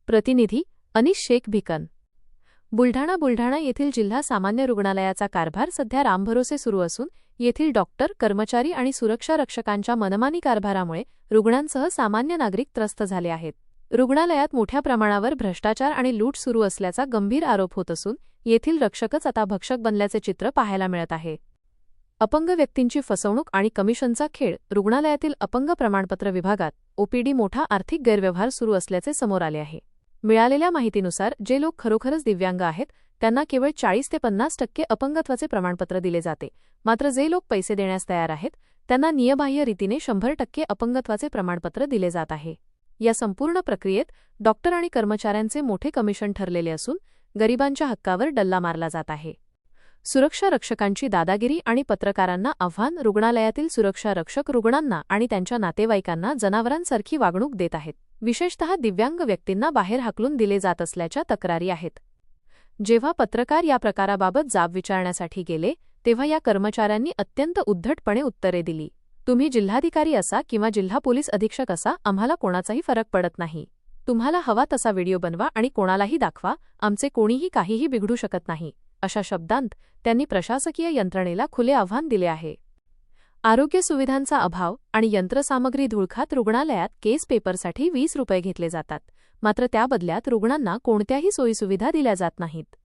प्रतिनिधी अनिश शेख भिकन। बुलढाणा येथील जिल्हा सामान्य रुग्णालयाचा कारभार सध्या रामभरोसे सुरू असून येथील डॉक्टर, कर्मचारी आणि सुरक्षा रक्षकांच्या मनमानी कारभारामुळे रुग्णांसह सामान्य नागरिक त्रस्त झाले आहेत। रुग्णालयात मोठ्या प्रमाणावर भ्रष्टाचार आणि लूट सुरू असल्याचा गंभीर आरोप होत असून येथील रक्षकच आता भक्षक बनल्याचे चित्र पाहायला मिळत आहे। अपंग व्यक्तींची फसवणूक आणि कमिशनचा खेळ। रुग्णालयातील अपंग प्रमाणपत्र विभागात ओपीडी मोठा आर्थिक गैरव्यवहार सुरू असल्याचे समोर आले आहे। मिळालेल्या माहितीनुसार जे लोक खरोखरच दिव्यांग आहेत त्यांना केवळ 40 ते 50% अपंगत्वाचे प्रमाणपत्र दिले जाते, मात्र जे लोक पैसे देण्यास तयार आहेत त्यांना नियमबाह्य रीतीने 100% अपंगत्वाचे प्रमाणपत्र दिले जात आहे। या संपूर्ण प्रक्रियेत डॉक्टर आणि कर्मचाऱ्यांचे मोठे कमिशन ठरलेले असून गरिबांच्या हक्कावर डल्ला मारला जात आहे। सुरक्षा रक्षकांची दादागिरी आणि पत्रकारांना आव्हान। रुग्णालयातील सुरक्षा रक्षक रुग्णांना आणि त्यांच्या नातेवाईकांना जनावरांसारखी वागणूक देत आहेत। विशेषतः दिव्यांग व्यक्तींना बाहेर हाकलून दिले जात असल्याच्या तक्रारी आहेत। जेव्हा पत्रकार या प्रकाराबाबत जाब विचारण्यासाठी गेले तेव्हा या कर्मचाऱ्यांनी अत्यंत उद्धटपणे उत्तरे दिली। तुम्ही जिल्हाधिकारी असा किंवा जिल्हा पोलीस अधीक्षक असा, आम्हाला कोणाचाही फरक पडत नाही। तुम्हाला हवा तसा व्हिडिओ बनवा आणि कोणालाही दाखवा, आमचे कोणीही काहीही बिघडू शकत नाही, अशा शब्दांत त्यांनी प्रशासकीय यंत्रणेला खुले आव्हान दिले आहे। आरोग्य सुविधांचा अभाव आणि यंत्रसामग्री धुळखात। रुग्णालयात केस पेपरसाठी 20 रुपये घेतले जातात, मात्र त्या बदल्यात रुग्णांना कोणत्याही सोयीसुविधा दिल्या जात नाहीत।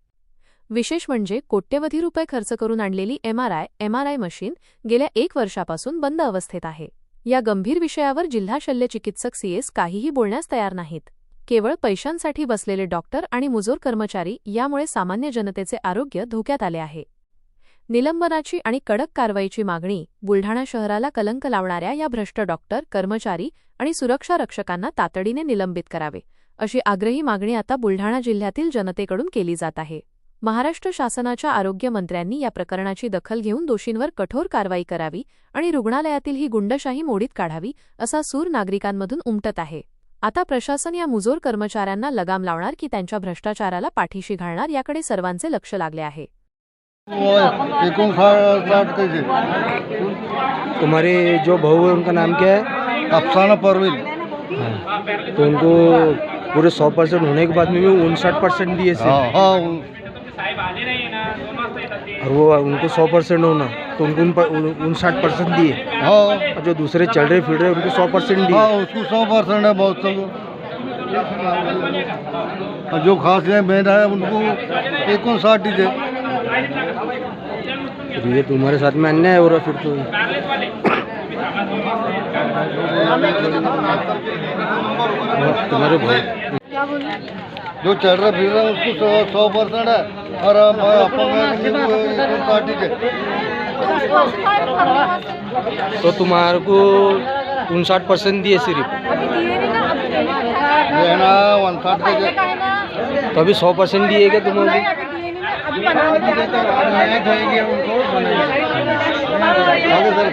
विशेष म्हणजे कोट्यवधी रुपये खर्च करून आणलेली एमआरआय मशीन गेल्या 1 वर्षापासून बंद अवस्थेत आहे। या गंभीर विषयावर जिल्हा शल्यचिकित्सक सीएस काहीही बोलण्यास तयार नाहीत। केवळ पैशांसाठी बसलेले डॉक्टर आणि मुजोर कर्मचारी, यामुळे सामान्य जनतेचे आरोग्य धोक्यात आले आहे। निलंबनाची आणि कडक कारवाईची मागणी। बुलढाणा शहराला कलंक लावणाऱ्या या भ्रष्ट डॉक्टर, कर्मचारी आणि सुरक्षा रक्षकांना तातडीने निलंबित करावे, अशी आग्रही मागणी आता बुलढाणा जिल्ह्यातील जनतेकडून केली जात आहे। महाराष्ट्र शासनाच्या आरोग्य मंत्र्यांनी या प्रकरणाची दखल घेऊन दोषींवर कठोर कारवाई करावी आणि रुग्णालयातील ही गुंडशाही मोडीत काढावी, असा सूर नागरिकांमधून उमटत आहे। आता प्रशासन या मुजोर कर्मचाऱ्यांना लगाम लावणार की त्यांच्या भ्रष्टाचाराला पाठीशी घालणार, याकडे सर्वांचे लक्ष लागले आहे। तुम्हारे जो बहू है उनका नाम क्या है? अफसाना परवीन। तो उनको पूरे 100% होने के बाद में भी 59% दिए थे। हाँ, और वो उनको 100% होना तो उनको 59% दिए। हाँ, और जो दूसरे चल रहे फिर रहे उनको 100% दिए। हाँ, उसको 100% है, बहुत सब। जो खास है मेन है उनको 59 दीजिए। तो ये तुम्हारे साथ में अन्याय हो रहा फिर तो। तुम्हारे भाई जो चल रहा फिर रहा उसको 100% है और अपंग 59 दीजिए। तो तुम्हारे को 59% दिए सिर्फ, ये है ना 59 दीजिए। तो अभी 100% दिए क्या तुम्हारे? आगे सर।